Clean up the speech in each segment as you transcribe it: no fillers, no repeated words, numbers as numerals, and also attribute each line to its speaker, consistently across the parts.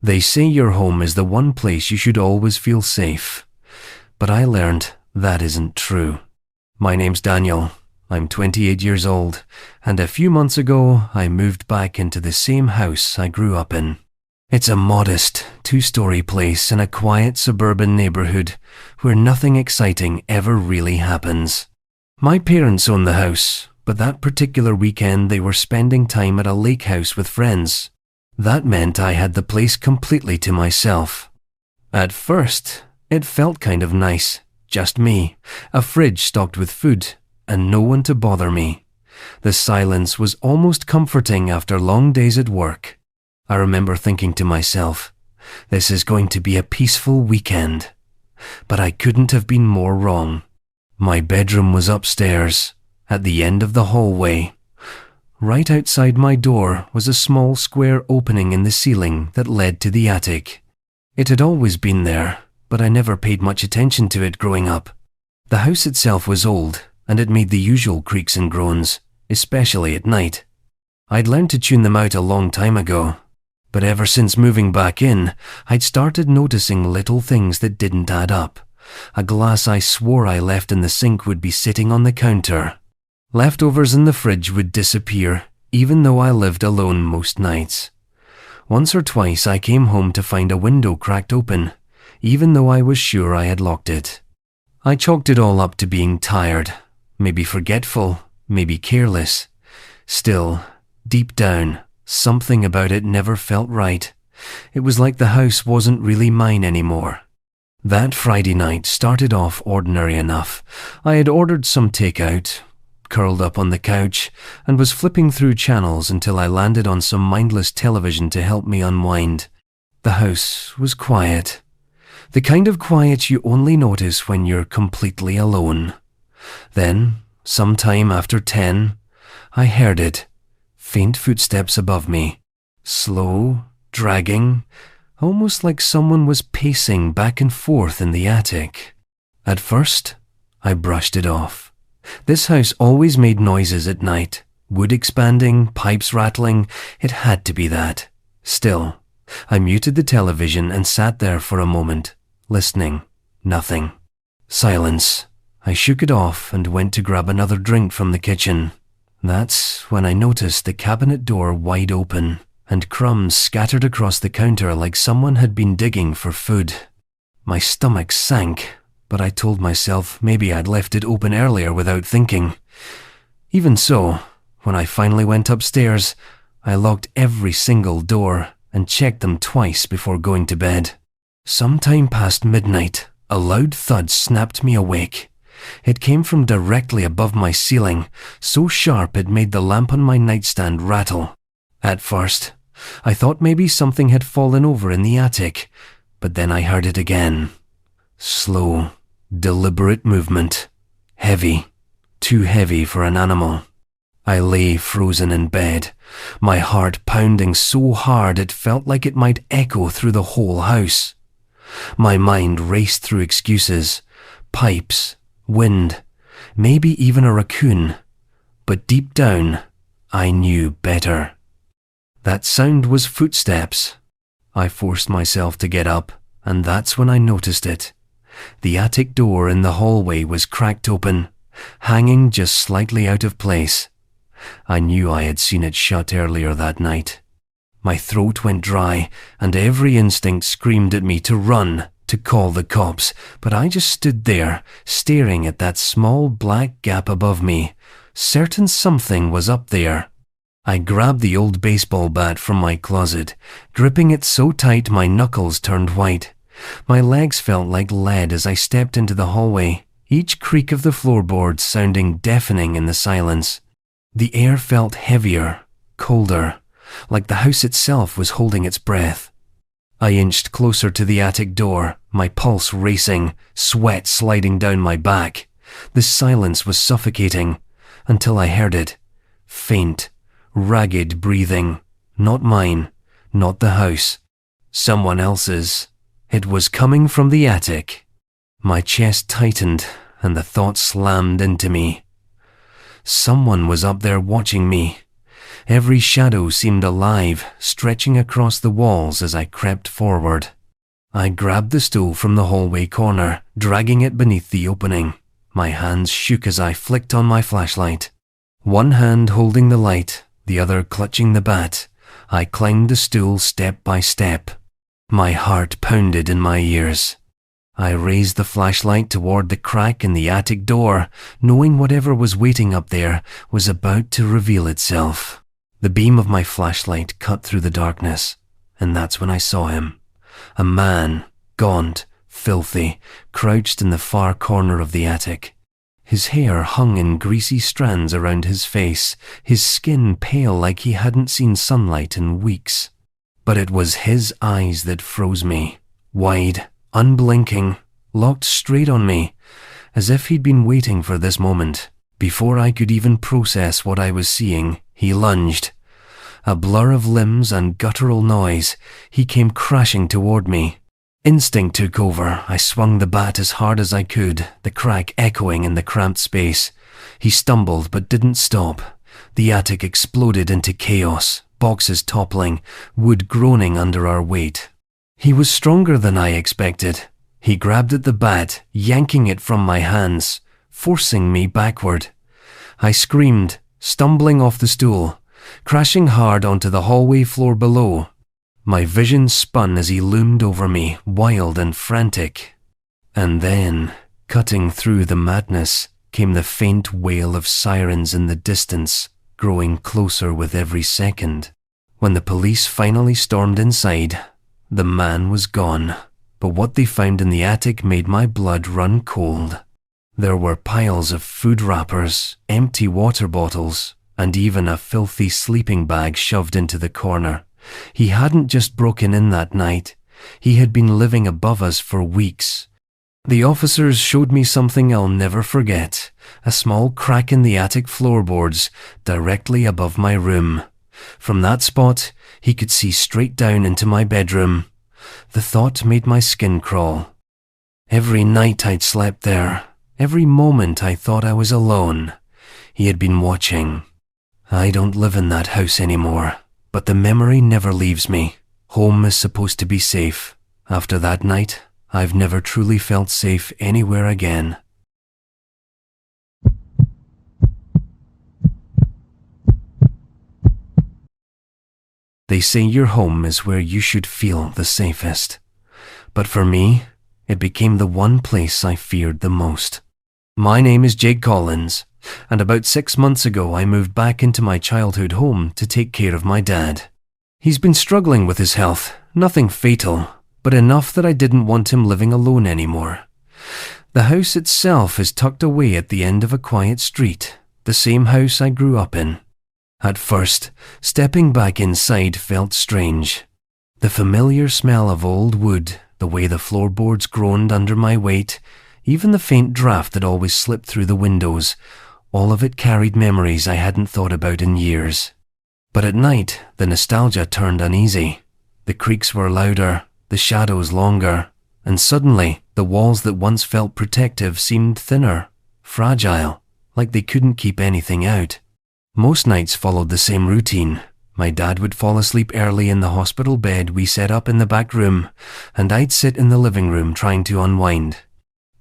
Speaker 1: They say your home is the one place you should always feel safe, but I learned that isn't true. My name's Daniel. I'm 28 years old, and a few months ago I moved back into the same house I grew up in. It's a modest, 2-story place in a quiet suburban neighborhood where nothing exciting ever really happens. My parents own the house, but that particular weekend they were spending time at a lake house with friends. That meant I had the place completely to myself. At first, it felt kind of nice, just me, a fridge stocked with food, and no one to bother me. The silence was almost comforting after long days at work. I remember thinking to myself, this is going to be a peaceful weekend. But I couldn't have been more wrong. My bedroom was upstairs, at the end of the hallway. Right outside my door was a small square opening in the ceiling that led to the attic. It had always been there, but I never paid much attention to it growing up. The house itself was old, and it made the usual creaks and groans, especially at night. I'd learned to tune them out a long time ago, but ever since moving back in, I'd started noticing little things that didn't add up. A glass I swore I left in the sink would be sitting on the counter. Leftovers in the fridge would disappear, even though I lived alone most nights. Once or twice I came home to find a window cracked open, even though I was sure I had locked it. I chalked it all up to being tired, maybe forgetful, maybe careless. Still, deep down, something about it never felt right. It was like the house wasn't really mine anymore. That Friday night started off ordinary enough. I had ordered some takeout, curled up on the couch, and was flipping through channels until I landed on some mindless television to help me unwind. The house was quiet. The kind of quiet you only notice when you're completely alone. Then, sometime after 10, I heard it. Faint footsteps above me. Slow, dragging, almost like someone was pacing back and forth in the attic. At first, I brushed it off. This house always made noises at night. Wood expanding, pipes rattling. It had to be that. Still, I muted the television and sat there for a moment, listening. Nothing. Silence. I shook it off and went to grab another drink from the kitchen. That's when I noticed the cabinet door wide open and crumbs scattered across the counter like someone had been digging for food. My stomach sank, but I told myself maybe I'd left it open earlier without thinking. Even so, when I finally went upstairs, I locked every single door and checked them twice before going to bed. Sometime past midnight, a loud thud snapped me awake. It came from directly above my ceiling, so sharp it made the lamp on my nightstand rattle. At first, I thought maybe something had fallen over in the attic, but then I heard it again. Slow, deliberate movement. Heavy. Too heavy for an animal. I lay frozen in bed, my heart pounding so hard it felt like it might echo through the whole house. My mind raced through excuses, pipes, wind, maybe even a raccoon. But deep down, I knew better. That sound was footsteps. I forced myself to get up, and that's when I noticed it. The attic door in the hallway was cracked open, hanging just slightly out of place. I knew I had seen it shut earlier that night. My throat went dry, and every instinct screamed at me to run, to call the cops, but I just stood there, staring at that small black gap above me, certain something was up there. I grabbed the old baseball bat from my closet, gripping it so tight my knuckles turned white. My legs felt like lead as I stepped into the hallway, each creak of the floorboards sounding deafening in the silence. The air felt heavier, colder, like the house itself was holding its breath. I inched closer to the attic door, my pulse racing, sweat sliding down my back. The silence was suffocating, until I heard it. Faint, ragged breathing. Not mine, not the house. Someone else's. It was coming from the attic. My chest tightened, and the thought slammed into me. Someone was up there watching me. Every shadow seemed alive, stretching across the walls as I crept forward. I grabbed the stool from the hallway corner, dragging it beneath the opening. My hands shook as I flicked on my flashlight. One hand holding the light, the other clutching the bat, I climbed the stool step by step. My heart pounded in my ears. I raised the flashlight toward the crack in the attic door, knowing whatever was waiting up there was about to reveal itself. The beam of my flashlight cut through the darkness, and that's when I saw him. A man, gaunt, filthy, crouched in the far corner of the attic. His hair hung in greasy strands around his face, his skin pale like he hadn't seen sunlight in weeks. But it was his eyes that froze me, wide, unblinking, locked straight on me, as if he'd been waiting for this moment. Before I could even process what I was seeing, he lunged. A blur of limbs and guttural noise, he came crashing toward me. Instinct took over. I swung the bat as hard as I could, the crack echoing in the cramped space. He stumbled but didn't stop. The attic exploded into chaos, boxes toppling, wood groaning under our weight. He was stronger than I expected. He grabbed at the bat, yanking it from my hands, forcing me backward. I screamed, stumbling off the stool, crashing hard onto the hallway floor below. My vision spun as he loomed over me, wild and frantic. And then, cutting through the madness, came the faint wail of sirens in the distance, growing closer with every second. When the police finally stormed inside, the man was gone, but what they found in the attic made my blood run cold. There were piles of food wrappers, empty water bottles, and even a filthy sleeping bag shoved into the corner. He hadn't just broken in that night. He had been living above us for weeks. The officers showed me something I'll never forget, a small crack in the attic floorboards directly above my room. From that spot, he could see straight down into my bedroom. The thought made my skin crawl. Every night I'd slept there, every moment I thought I was alone, he had been watching. I don't live in that house anymore, but the memory never leaves me. Home is supposed to be safe. After that night, I've never truly felt safe anywhere again. They say your home is where you should feel the safest. But for me, it became the one place I feared the most. My name is Jake Collins, and about 6 months ago I moved back into my childhood home to take care of my dad. He's been struggling with his health, nothing fatal, but enough that I didn't want him living alone anymore. The house itself is tucked away at the end of a quiet street, the same house I grew up in. At first, stepping back inside felt strange. The familiar smell of old wood, the way the floorboards groaned under my weight, even the faint draft that always slipped through the windows, all of it carried memories I hadn't thought about in years. But at night, the nostalgia turned uneasy. The creaks were louder, the shadows longer, and suddenly, the walls that once felt protective seemed thinner, fragile, like they couldn't keep anything out. Most nights followed the same routine. My dad would fall asleep early in the hospital bed we set up in the back room, and I'd sit in the living room trying to unwind.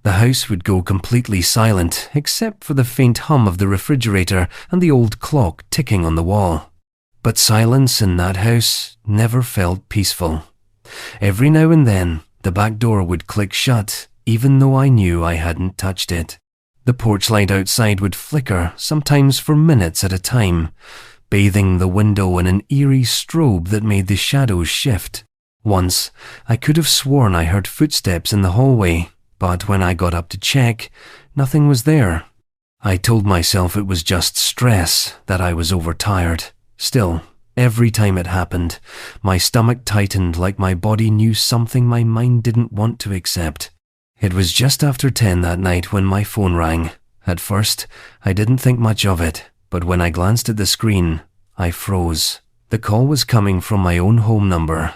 Speaker 1: The house would go completely silent, except for the faint hum of the refrigerator and the old clock ticking on the wall. But silence in that house never felt peaceful. Every now and then, the back door would click shut, even though I knew I hadn't touched it. The porch light outside would flicker, sometimes for minutes at a time, bathing the window in an eerie strobe that made the shadows shift. Once, I could have sworn I heard footsteps in the hallway, but when I got up to check, nothing was there. I told myself it was just stress, that I was overtired. Still, every time it happened, my stomach tightened like my body knew something my mind didn't want to accept. It was just after 10 that night when my phone rang. At first, I didn't think much of it, but when I glanced at the screen, I froze. The call was coming from my own home number.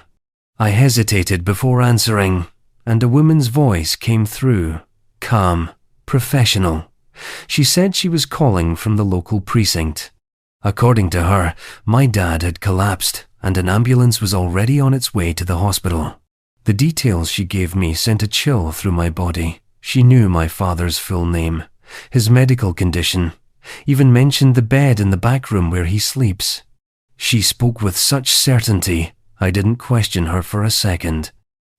Speaker 1: I hesitated before answering, and a woman's voice came through, calm, professional. She said she was calling from the local precinct. According to her, my dad had collapsed and an ambulance was already on its way to the hospital. The details she gave me sent a chill through my body. She knew my father's full name, his medical condition, even mentioned the bed in the back room where he sleeps. She spoke with such certainty, I didn't question her for a second.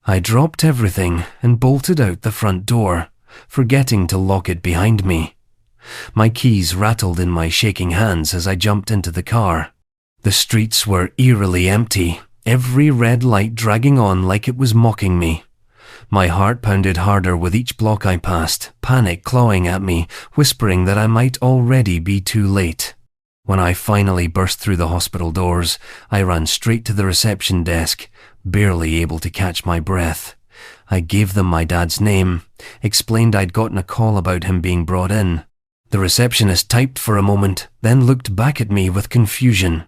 Speaker 1: I dropped everything and bolted out the front door, forgetting to lock it behind me. My keys rattled in my shaking hands as I jumped into the car. The streets were eerily empty, every red light dragging on like it was mocking me. My heart pounded harder with each block I passed, panic clawing at me, whispering that I might already be too late. When I finally burst through the hospital doors, I ran straight to the reception desk, barely able to catch my breath. I gave them my dad's name, explained I'd gotten a call about him being brought in. The receptionist typed for a moment, then looked back at me with confusion.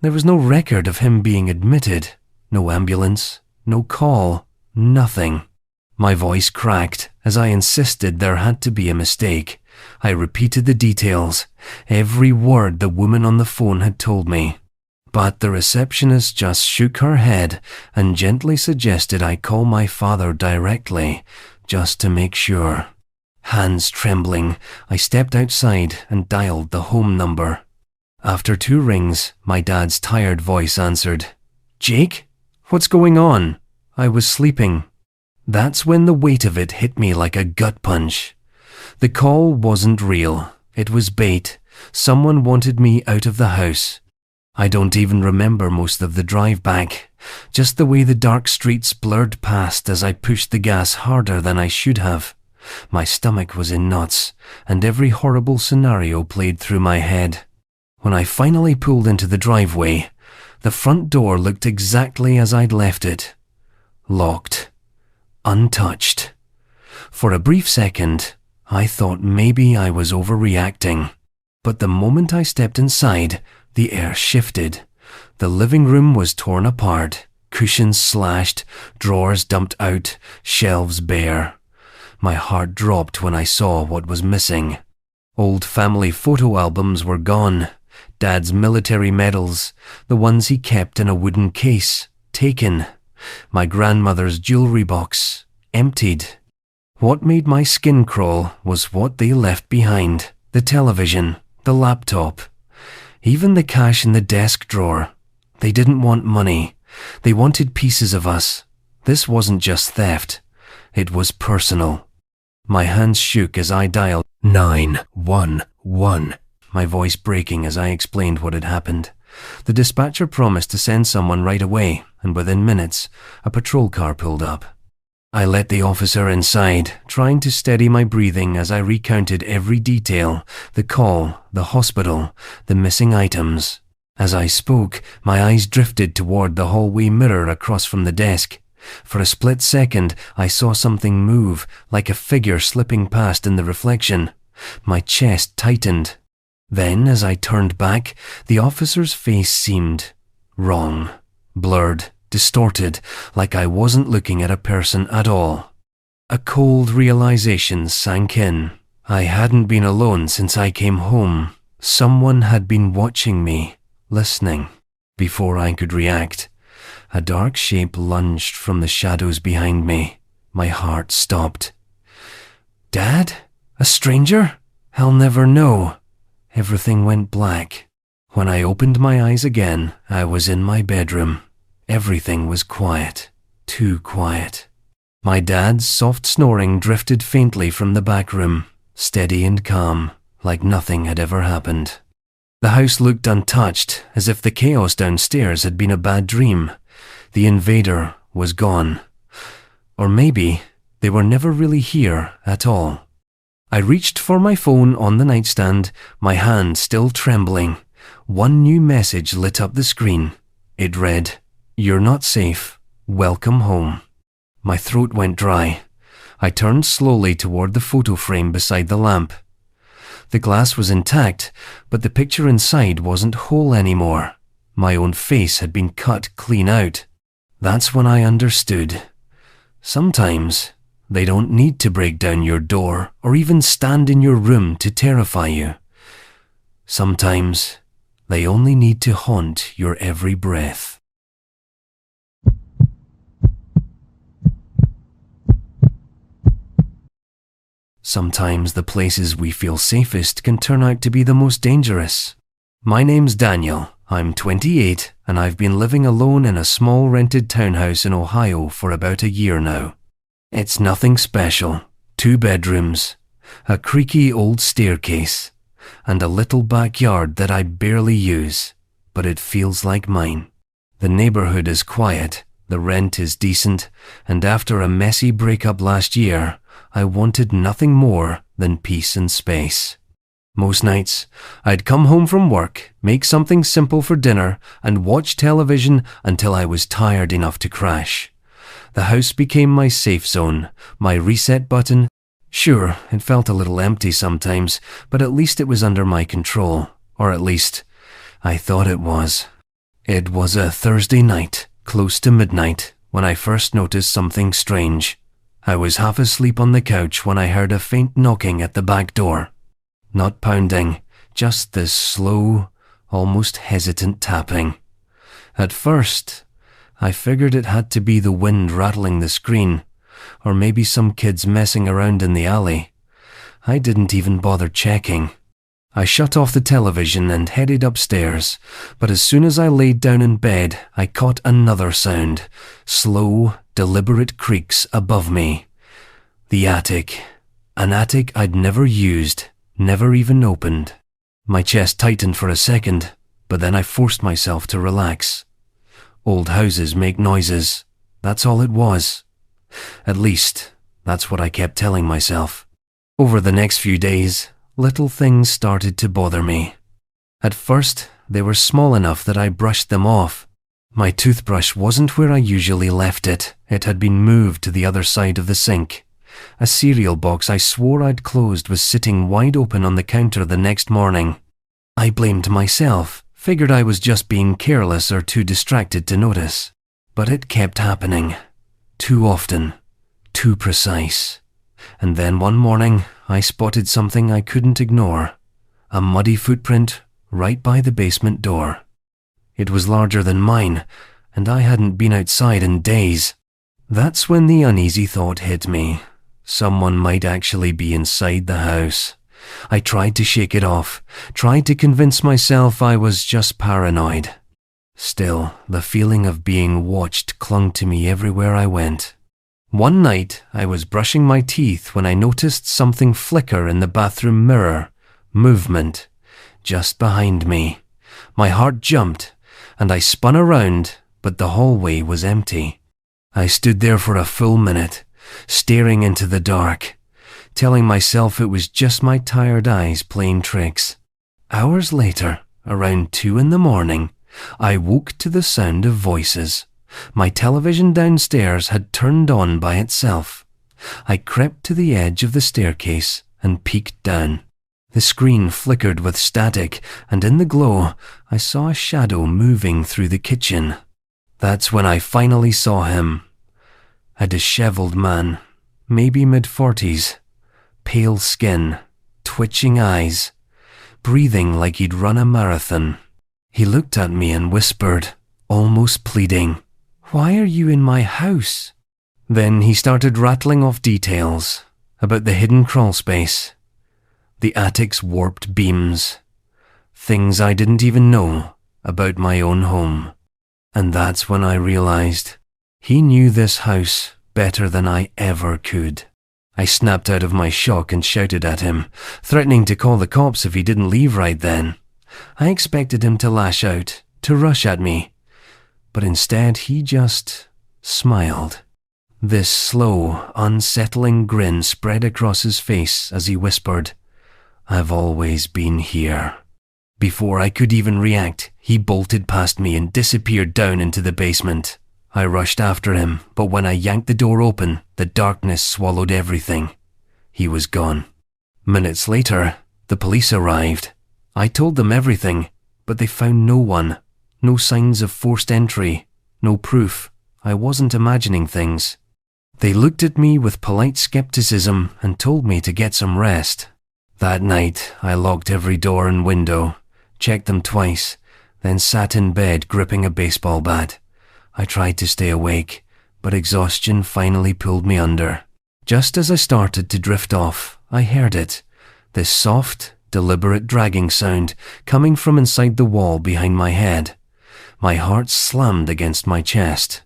Speaker 1: There was no record of him being admitted, no ambulance, no call, nothing. My voice cracked as I insisted there had to be a mistake. I repeated the details, every word the woman on the phone had told me. But the receptionist just shook her head and gently suggested I call my father directly, just to make sure. Hands trembling, I stepped outside and dialed the home number. After 2 rings, my dad's tired voice answered. "Jake? What's going on?" I was sleeping. That's when the weight of it hit me like a gut punch. The call wasn't real. It was bait. Someone wanted me out of the house. I don't even remember most of the drive back, just the way the dark streets blurred past as I pushed the gas harder than I should have. My stomach was in knots, and every horrible scenario played through my head. When I finally pulled into the driveway, the front door looked exactly as I'd left it. Locked. Untouched. For a brief second, I thought maybe I was overreacting. But the moment I stepped inside, the air shifted. The living room was torn apart, cushions slashed, drawers dumped out, shelves bare. My heart dropped when I saw what was missing. Old family photo albums were gone. Dad's military medals, the ones he kept in a wooden case, taken. My grandmother's jewelry box, emptied. What made my skin crawl was what they left behind. The television, the laptop, even the cash in the desk drawer. They didn't want money. They wanted pieces of us. This wasn't just theft. It was personal. My hands shook as I dialed 911. My voice breaking as I explained what had happened. The dispatcher promised to send someone right away, and within minutes, a patrol car pulled up. I let the officer inside, trying to steady my breathing as I recounted every detail, the call, the hospital, the missing items. As I spoke, my eyes drifted toward the hallway mirror across from the desk. For a split second, I saw something move, like a figure slipping past in the reflection. My chest tightened. Then, as I turned back, the officer's face seemed wrong, blurred, distorted, like I wasn't looking at a person at all. A cold realization sank in. I hadn't been alone since I came home. Someone had been watching me, listening. Before I could react, a dark shape lunged from the shadows behind me. My heart stopped. Dad? A stranger? I'll never know. Everything went black. When I opened my eyes again, I was in my bedroom. Everything was quiet. Too quiet. My dad's soft snoring drifted faintly from the back room, steady and calm, like nothing had ever happened. The house looked untouched, as if the chaos downstairs had been a bad dream. The invader was gone. Or maybe they were never really here at all. I reached for my phone on the nightstand, my hand still trembling. One new message lit up the screen. It read, "You're not safe. Welcome home." My throat went dry. I turned slowly toward the photo frame beside the lamp. The glass was intact, but the picture inside wasn't whole anymore. My own face had been cut clean out. That's when I understood. Sometimes they don't need to break down your door or even stand in your room to terrify you. Sometimes They only need to haunt your every breath. Sometimes the places we feel safest can turn out to be the most dangerous. My name's Daniel. I'm 28 and I've been living alone in a small rented townhouse in Ohio for about a year now. It's nothing special. 2 bedrooms, a creaky old staircase, and a little backyard that I barely use, but it feels like mine. The neighborhood is quiet, the rent is decent, and after a messy breakup last year, I wanted nothing more than peace and space. Most nights, I'd come home from work, make something simple for dinner, and watch television until I was tired enough to crash. The house became my safe zone, my reset button. Sure, it felt a little empty sometimes, but at least it was under my control, or at least, I thought it was. It was a Thursday night, close to midnight, when I first noticed something strange. I was half asleep on the couch when I heard a faint knocking at the back door. Not pounding, just this slow, almost hesitant tapping. At first, I figured it had to be the wind rattling the screen, or maybe some kids messing around in the alley. I didn't even bother checking. I shut off the television and headed upstairs, but as soon as I laid down in bed, I caught another sound, slow, deliberate creaks above me. The attic. An attic I'd never used, never even opened. My chest tightened for a second, but then I forced myself to relax. Old houses make noises. That's all it was. At least, that's what I kept telling myself. Over the next few days, little things started to bother me. At first, they were small enough that I brushed them off. My toothbrush wasn't where I usually left it. It had been moved to the other side of the sink. A cereal box I swore I'd closed was sitting wide open on the counter the next morning. I blamed myself, figured I was just being careless or too distracted to notice. But it kept happening. Too often. Too precise. And then one morning, I spotted something I couldn't ignore. A muddy footprint right by the basement door. It was larger than mine, and I hadn't been outside in days. That's when the uneasy thought hit me. Someone might actually be inside the house. I tried to shake it off, tried to convince myself I was just paranoid. Still, the feeling of being watched clung to me everywhere I went. One night, I was brushing my teeth when I noticed something flicker in the bathroom mirror. Movement. Just behind me. My heart jumped, and I spun around, but the hallway was empty. I stood there for a full minute, staring into the dark, telling myself it was just my tired eyes playing tricks. Hours later, around 2 a.m, I woke to the sound of voices. My television downstairs had turned on by itself. I crept to the edge of the staircase and peeked down. The screen flickered with static, and in the glow, I saw a shadow moving through the kitchen. That's when I finally saw him. A disheveled man, maybe mid-40s, pale skin, twitching eyes, breathing like he'd run a marathon. He looked at me and whispered, almost pleading, "Why are you in my house?" Then he started rattling off details about the hidden crawl space, the attic's warped beams, things I didn't even know about my own home. And that's when I realized he knew this house better than I ever could. I snapped out of my shock and shouted at him, threatening to call the cops if he didn't leave right then. I expected him to lash out, to rush at me, but instead he just smiled. This slow, unsettling grin spread across his face as he whispered, "I've always been here." Before I could even react, he bolted past me and disappeared down into the basement. I rushed after him, but when I yanked the door open, the darkness swallowed everything. He was gone. Minutes later, the police arrived. I told them everything, but they found no one. No signs of forced entry. No proof. I wasn't imagining things. They looked at me with polite skepticism and told me to get some rest. That night, I locked every door and window, checked them twice, then sat in bed gripping a baseball bat. I tried to stay awake, but exhaustion finally pulled me under. Just as I started to drift off, I heard it. This soft, deliberate dragging sound coming from inside the wall behind my head. My heart slammed against my chest.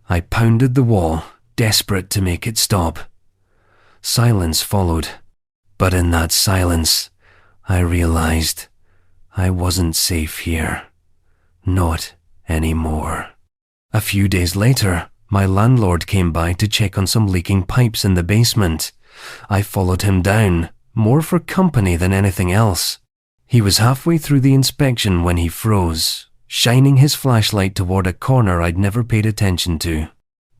Speaker 1: I pounded the wall, desperate to make it stop. Silence followed, but in that silence, I realized I wasn't safe here. Not anymore. A few days later, my landlord came by to check on some leaking pipes in the basement. I followed him down, more for company than anything else. He was halfway through the inspection when he froze, shining his flashlight toward a corner I'd never paid attention to.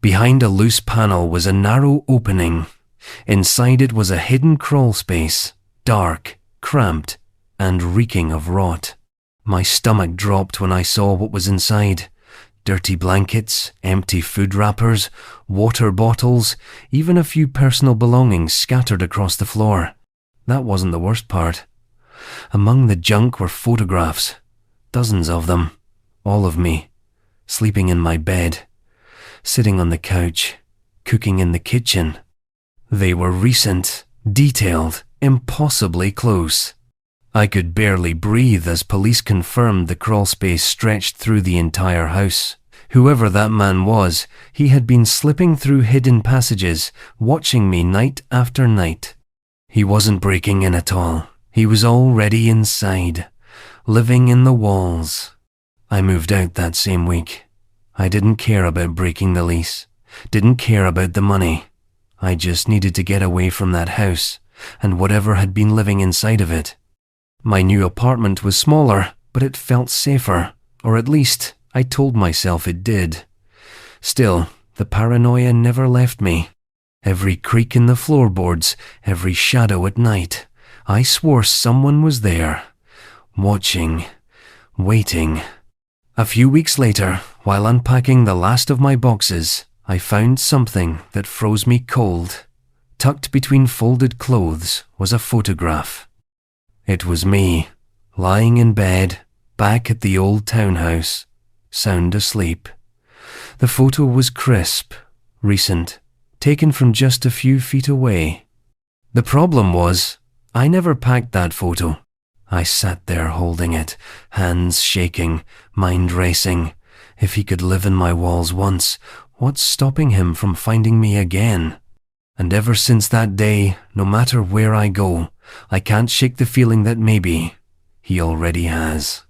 Speaker 1: Behind a loose panel was a narrow opening. Inside it was a hidden crawl space, dark, cramped, and reeking of rot. My stomach dropped when I saw what was inside. Dirty blankets, empty food wrappers, water bottles, even a few personal belongings scattered across the floor. That wasn't the worst part. Among the junk were photographs, dozens of them, all of me, sleeping in my bed, sitting on the couch, cooking in the kitchen. They were recent, detailed, impossibly close. I could barely breathe as police confirmed the crawl space stretched through the entire house. Whoever that man was, he had been slipping through hidden passages, watching me night after night. He wasn't breaking in at all. He was already inside, living in the walls. I moved out that same week. I didn't care about breaking the lease, didn't care about the money. I just needed to get away from that house and whatever had been living inside of it. My new apartment was smaller, but it felt safer, or at least I told myself it did. Still, the paranoia never left me. Every creak in the floorboards, every shadow at night, I swore someone was there, watching, waiting. A few weeks later, while unpacking the last of my boxes, I found something that froze me cold. Tucked between folded clothes was a photograph. It was me, lying in bed, back at the old townhouse, sound asleep. The photo was crisp, recent, taken from just a few feet away. The problem was, I never packed that photo. I sat there holding it, hands shaking, mind racing. If he could live in my walls once, what's stopping him from finding me again? And ever since that day, no matter where I go, I can't shake the feeling that maybe he already has.